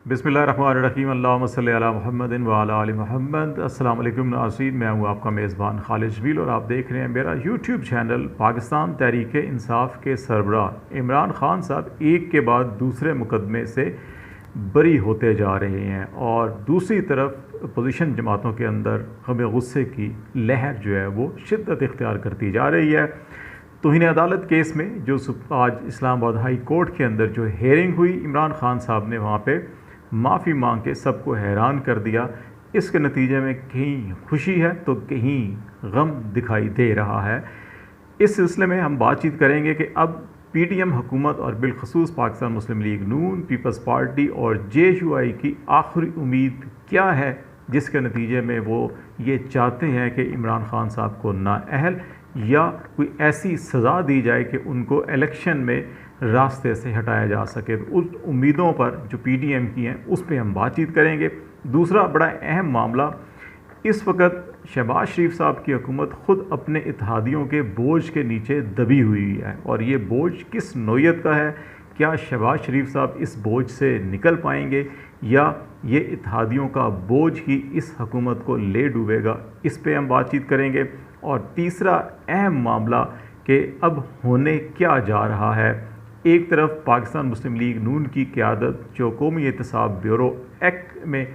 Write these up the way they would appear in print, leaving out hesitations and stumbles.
बिस्मिल्लाहिर्रहमानिर्रहीम अल्लाहुम्मा सल्लि अला मुहम्मदिन व अला आलि मुहम्मद। अस्सलाम वालेकुम नाज़रीन, मैं हूँ आपका मेज़बान खालिद शबील और आप देख रहे हैं मेरा यूट्यूब चैनल। पाकिस्तान तहरीक इंसाफ के सरबराह इमरान ख़ान साहब एक के बाद दूसरे मुकदमे से बरी होते जा रहे हैं और दूसरी तरफ अपोजिशन जमातों के अंदर गम गुस्से की लहर जो है वो शिद्दत इख्तियार करती जा रही है। तौहीन अदालत केस में जो आज इस्लामाबाद हाई कोर्ट के अंदर जो हेयरिंग हुई, इमरान ख़ान साहब ने वहाँ पे माफ़ी मांग के सबको हैरान कर दिया। इसके नतीजे में कहीं खुशी है तो कहीं गम दिखाई दे रहा है। इस सिलसिले में हम बातचीत करेंगे कि अब पीटीएम हुकूमत और बिलखसूस पाकिस्तान मुस्लिम लीग नून, पीपल्स पार्टी और जेएसयूआई की आखिरी उम्मीद क्या है, जिसके नतीजे में वो ये चाहते हैं कि इमरान ख़ान साहब को नाअहल या कोई ऐसी सज़ा दी जाए कि उनको इलेक्शन में रास्ते से हटाया जा सके। तो उस उम्मीदों पर जो पीटीएम की हैं उस पर हम बातचीत करेंगे। दूसरा बड़ा अहम मामला, इस वक्त शहबाज शरीफ साहब की हुकूमत ख़ुद अपने इत्तेहादियों के बोझ के नीचे दबी हुई है और ये बोझ किस नौयत का है, क्या शहबाज शरीफ साहब इस बोझ से निकल पाएंगे या ये इत्तेहादियों का बोझ ही इस हुकूमत को ले डूबेगा, इस पे हम बातचीत करेंगे। और तीसरा अहम मामला कि अब होने क्या जा रहा है। एक तरफ पाकिस्तान मुस्लिम लीग नून की क़यादत जो कौमी एहतसाब ब्यूरो एक्ट में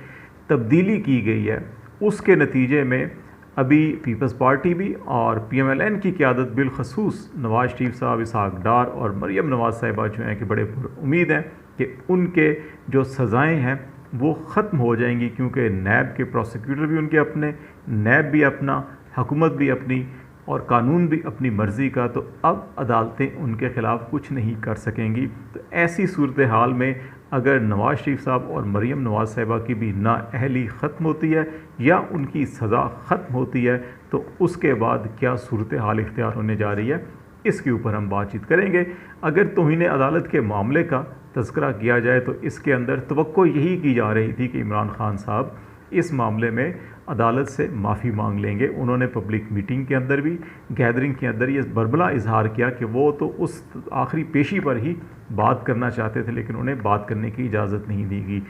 तब्दीली की गई है, उसके नतीजे में अभी पीपल्स पार्टी भी और पीएमएलएन की क़यादत बिलखसूस नवाज़ शरीफ साहब, इसहाक डार और मरियम नवाज़ साहिबा जो हैं कि बड़े उम्मीद हैं कि उनके जो सज़ाएँ हैं वो ख़त्म हो जाएंगी, क्योंकि नैब के प्रोसिक्यूटर भी उनके अपने, नैब भी अपना, हुकूमत भी अपनी और कानून भी अपनी मर्ज़ी का, तो अब अदालतें उनके ख़िलाफ़ कुछ नहीं कर सकेंगी। तो ऐसी सूरत हाल में अगर नवाज़ शरीफ साहब और मरियम नवाज़ साहिबा की भी नाअहली ख़त्म होती है या उनकी सज़ा ख़त्म होती है, तो उसके बाद क्या सूरत हाल इख्तियार होने जा रही है, इसके ऊपर हम बातचीत करेंगे। अगर तौहीन अदालत के मामले का तज़किरा किया जाए तो इसके अंदर तवक्को यही की जा रही थी कि इमरान ख़ान साहब इस मामले में अदालत से माफ़ी मांग लेंगे। उन्होंने पब्लिक मीटिंग के अंदर भी, गैदरिंग के अंदर ये बरबला इजहार किया कि वो तो उस आखिरी पेशी पर ही बात करना चाहते थे, लेकिन उन्हें बात करने की इजाज़त नहीं दी गई।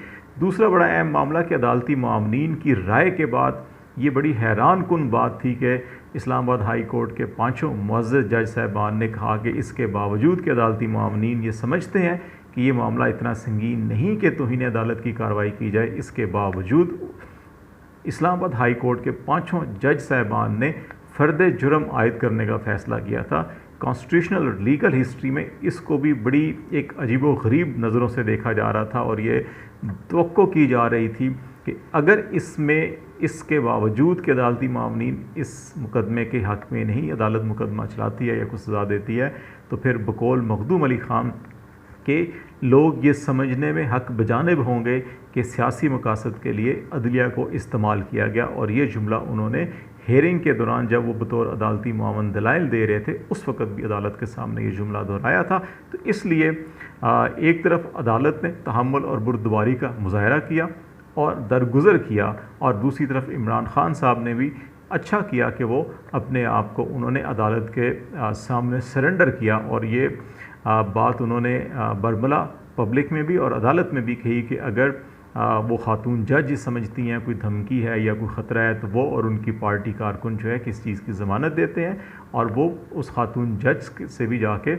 दूसरा बड़ा अहम मामला कि अदालती मामलीन की राय के बाद ये बड़ी हैरान कुन बात थी कि इस्लामाबाद हाई कोर्ट के पाँचों मुअज़्ज़ज़ जज साहबान ने कहा कि इसके बावजूद कि अदालती मामलीन ये समझते हैं कि ये मामला इतना संगीन नहीं कि तौहीन अदालत की कार्रवाई की जाए, इसके बावजूद इस्लामाबाद हाई कोर्ट के पाँचों जज साहबान ने फ़र्द जुर्म आयद करने का फ़ैसला किया था। कॉन्स्टिट्यूशनल और लीगल हिस्ट्री में इसको भी बड़ी एक अजीब व गरीब नज़रों से देखा जा रहा था और ये तवक्को की जा रही थी कि अगर इसमें इसके बावजूद कि अदालती मामलीन इस मुकदमे के हक़ में नहीं अदालत मुकदमा चलाती है या कुछ सज़ा देती है, तो फिर बकौल मखदूम अली ख़ान कि लोग ये समझने में हक़ बजानिब होंगे कि सियासी मकासद के लिए अदलिया को इस्तेमाल किया गया। और ये जुमला उन्होंने हेयरिंग के दौरान जब वो बतौर अदालती मुआवन दलाइल दे रहे थे उस वक़्त भी अदालत के सामने ये जुमला दोहराया था। तो इसलिए एक तरफ अदालत ने तहम्मुल और बुर्दबारी का मुज़ाहरा किया और दरगुज़र किया, और दूसरी तरफ इमरान ख़ान साहब ने भी अच्छा किया कि वो अपने आप को उन्होंने अदालत के सामने सरेंडर किया। और ये बात उन्होंने बरबला पब्लिक में भी और अदालत में भी कही कि अगर वो खातून जज समझती हैं कोई धमकी है या कोई ख़तरा है, तो वो और उनकी पार्टी कारकुन जो है किस चीज़ की ज़मानत देते हैं और वो उस खातून जज से भी जाके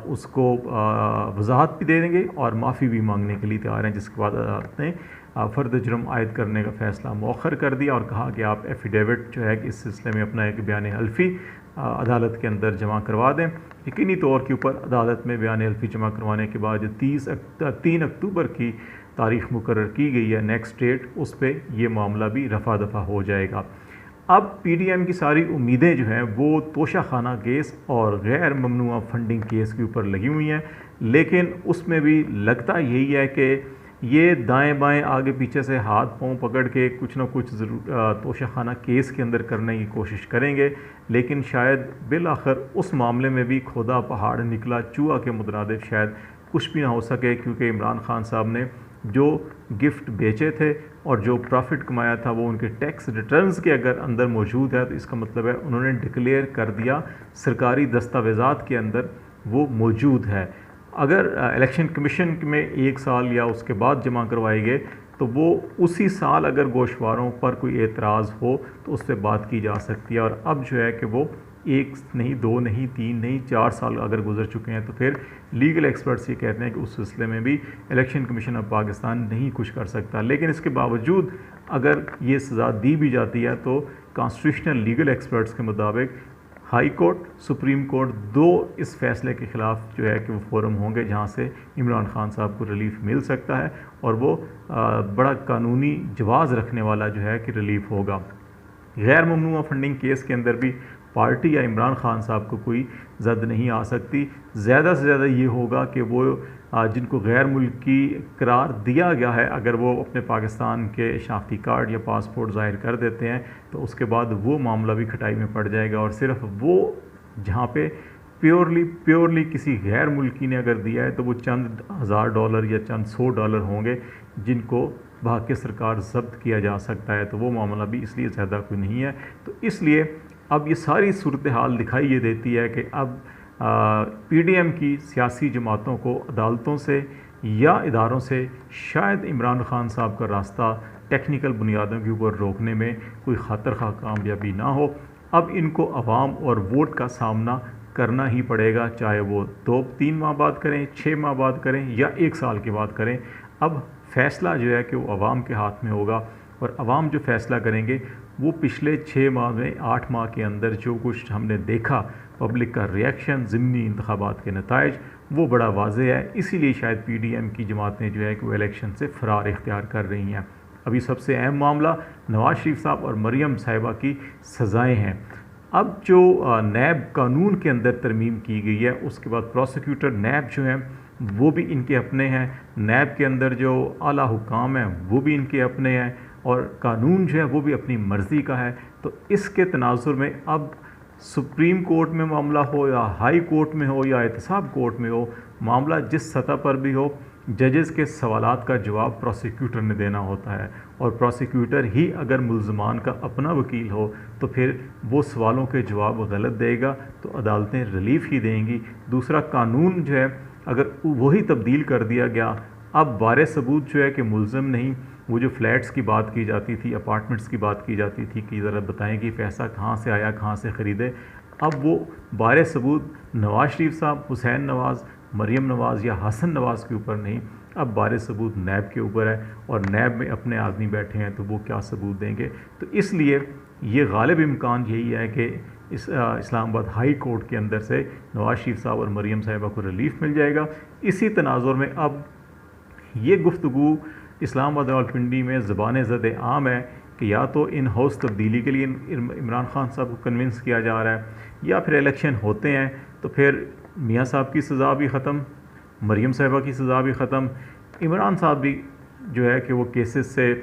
उसको वजाहत भी दे देंगे और माफ़ी भी मांगने के लिए तैयार हैं। जिसके बाद अदालत ने फ़र्द जुर्म आयद करने का फ़ैसला मौखर कर दिया और कहा कि आप एफिडेविट जो है कि इस सिलसिले में अपना एक बयान हल्फी अदालत के अंदर जमा करवा दें। यकीनी तौर के ऊपर अदालत में बयान हल्फी जमा करवाने के बाद जो 3 अक्टूबर की तारीख़ मुकर्रर की गई है नेक्स्ट डेट, उस पर यह मामला भी रफ़ा दफ़ा हो जाएगा। अब पीटीएम की सारी उम्मीदें जो हैं वो तोशाखाना केस और गैर ममनुआ फंडिंग केस के ऊपर लगी हुई हैं, लेकिन उसमें भी लगता यही है कि ये दाएं बाएं आगे पीछे से हाथ पांव पकड़ के कुछ ना कुछ तोशाखाना केस के अंदर करने की कोशिश करेंगे, लेकिन शायद बिल आखिर उस मामले में भी खुदा पहाड़ निकला चूहा के मुतरादिफ शायद कुछ भी ना हो सके, क्योंकि इमरान ख़ान साहब ने जो गिफ्ट बेचे थे और जो प्रॉफिट कमाया था वो उनके टैक्स रिटर्न्स के अगर अंदर मौजूद है, तो इसका मतलब है उन्होंने डिक्लेयर कर दिया, सरकारी दस्तावेज़ात के अंदर वो मौजूद है। अगर इलेक्शन कमीशन में 1 साल या उसके बाद जमा करवाए गए तो वो उसी साल अगर गोशवारों पर कोई एतराज़ हो तो उस पर बात की जा सकती है। और अब जो है कि वो 1 नहीं, 2 नहीं, 3 नहीं, 4 साल अगर गुजर चुके हैं तो फिर लीगल एक्सपर्ट्स ये कहते हैं कि उस सिलसिले में भी इलेक्शन कमीशन ऑफ पाकिस्तान नहीं कुछ कर सकता। लेकिन इसके बावजूद अगर ये सज़ा दी भी जाती है तो कॉन्स्टिट्यूशनल लीगल एक्सपर्ट्स के मुताबिक हाई कोर्ट, सुप्रीम कोर्ट 2 इस फैसले के ख़िलाफ़ जो है कि वो फोरम होंगे जहाँ से इमरान खान साहब को रिलीफ मिल सकता है और वो बड़ा कानूनी जवाज़ रखने वाला जो है कि रिलीफ होगा। गैर ममनुआ फंडिंग केस के अंदर भी पार्टी या इमरान खान साहब को कोई जद नहीं आ सकती। ज़्यादा से ज़्यादा ये होगा कि वो जिनको गैर मुल्की करार दिया गया है अगर वो अपने पाकिस्तान के शनाख्ती कार्ड या पासपोर्ट ज़ाहिर कर देते हैं तो उसके बाद वो मामला भी खटाई में पड़ जाएगा और सिर्फ वो जहाँ पे प्योरली किसी गैर मुल्की ने अगर दिया है तो वो चंद $1000 या चंद $100 होंगे जिनको भाग के सरकार जब्त किया जा सकता है। तो वो मामला भी इसलिए ज़्यादा कोई नहीं है। तो इसलिए अब ये सारी सूरत हाल दिखाई ये देती है कि अब PDM की सियासी जमातों को अदालतों से या इदारों से शायद इमरान खान साहब का रास्ता टेक्निकल बुनियादों के ऊपर रोकने में कोई खातर खा कामयाबी ना हो। अब इनको अवाम और वोट का सामना करना ही पड़ेगा, चाहे वो 2-3 माह बाद करें, 6 माह बाद करें या 1 साल के बाद करें। अब फ़ैसला जो है कि वो अवाम के हाथ में होगा और अवाम जो फ़ैसला करेंगे वो पिछले 6 माह में 8 माह के अंदर जो कुछ हमने देखा पब्लिक का रिएक्शन, ज़िमनी इंतखाबात के नताइज वो बड़ा वाज़ेह है। इसीलिए शायद PDM की जमातें जो है कि वो इलेक्शन से फ़रार इख्तियार कर रही हैं। अभी सबसे अहम मामला नवाज़ शरीफ साहब और मरियम साहिबा की सज़ाएँ हैं। अब जो नैब कानून के अंदर तरमीम की गई है उसके बाद प्रोसिक्यूटर नैब जो हैं वो भी इनके अपने हैं, नैब के अंदर जो आला हुकाम हैं वो भी इनके अपने हैं और कानून जो है वो भी अपनी मर्ज़ी का है। तो इसके तनाजुर में अब सुप्रीम कोर्ट में मामला हो या हाई कोर्ट में हो या एहतसाब कोर्ट में हो, मामला जिस सतह पर भी हो, जजेस के सवालात का जवाब प्रोसिक्यूटर ने देना होता है और प्रोसिक्यूटर ही अगर मुल्ज़मान का अपना वकील हो तो फिर वो सवालों के जवाब गलत देगा तो अदालतें रिलीफ़ ही देंगी। दूसरा, कानून जो है अगर वही तब्दील कर दिया गया, अब बारे सबूत जो है कि मुल्ज़म नहीं, वो जो फ्लैट्स की बात की जाती थी, अपार्टमेंट्स की बात की जाती थी कि ज़रा बताएं कि पैसा कहाँ से आया, कहाँ से ख़रीदे, अब वो बारे सबूत नवाज़ शरीफ साहब, हुसैन नवाज़, मरियम नवाज़ या हसन नवाज़ के ऊपर नहीं, अब बारे सबूत नैब के ऊपर है और नैब में अपने आदमी बैठे हैं तो वो क्या सबूत देंगे। तो इसलिए ये गालिब इम्कान यही है कि इस्लामाबाद हाई कोर्ट के अंदर से नवाज़ शरीफ साहब और मरियम साहिबा को रिलीफ़ मिल जाएगा। इसी तनाजुर में अब ये गुफ्तगू इस्लामाबाद रावलपिंडी में ज़बान ज़द आम है कि या तो इन हाउस तब्दीली के लिए इमरान खान साहब को कन्विंस किया जा रहा है या फिर इलेक्शन होते हैं तो फिर मियाँ साहब की सज़ा भी ख़त्म, मरियम साहिबा की सज़ा भी ख़त्म, इमरान साहब भी जो है कि वो केसेस से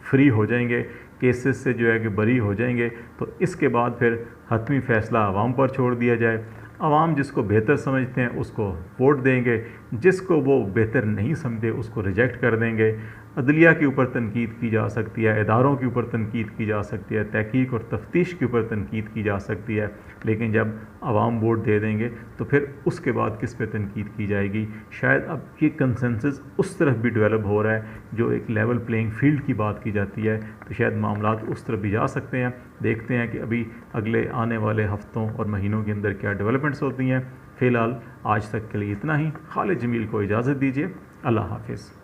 फ्री हो जाएंगे, केसेस से जो है कि बरी हो जाएंगे। तो इसके बाद फिर हतमी फ़ैसला आवाम पर छोड़ दिया जाए। आवाम जिसको बेहतर समझते हैं उसको वोट देंगे, जिसको वो बेहतर नहीं समझते उसको रिजेक्ट कर देंगे। अदलिया के ऊपर तनकीद की जा सकती है, इदारों के ऊपर तनकीद की जा सकती है, तहकीक और तफ्तीश के ऊपर तनकीद की जा सकती है, लेकिन जब आवाम वोट दे देंगे तो फिर उसके बाद किस पे तनकीद की जाएगी। शायद अब ये कंसेंसस उस तरफ भी डेवलप हो रहा है, जो एक लेवल प्लेइंग फील्ड की बात की जाती है, तो शायद मामलात उस तरफ भी जा सकते हैं। देखते हैं कि अभी अगले आने वाले हफ्तों और महीनों के अंदर क्या डेवलपमेंट्स होती हैं। फ़िलहाल आज तक के लिए इतना ही। खालिद जमील को इजाज़त दीजिए। अल्लाह हाफिज़।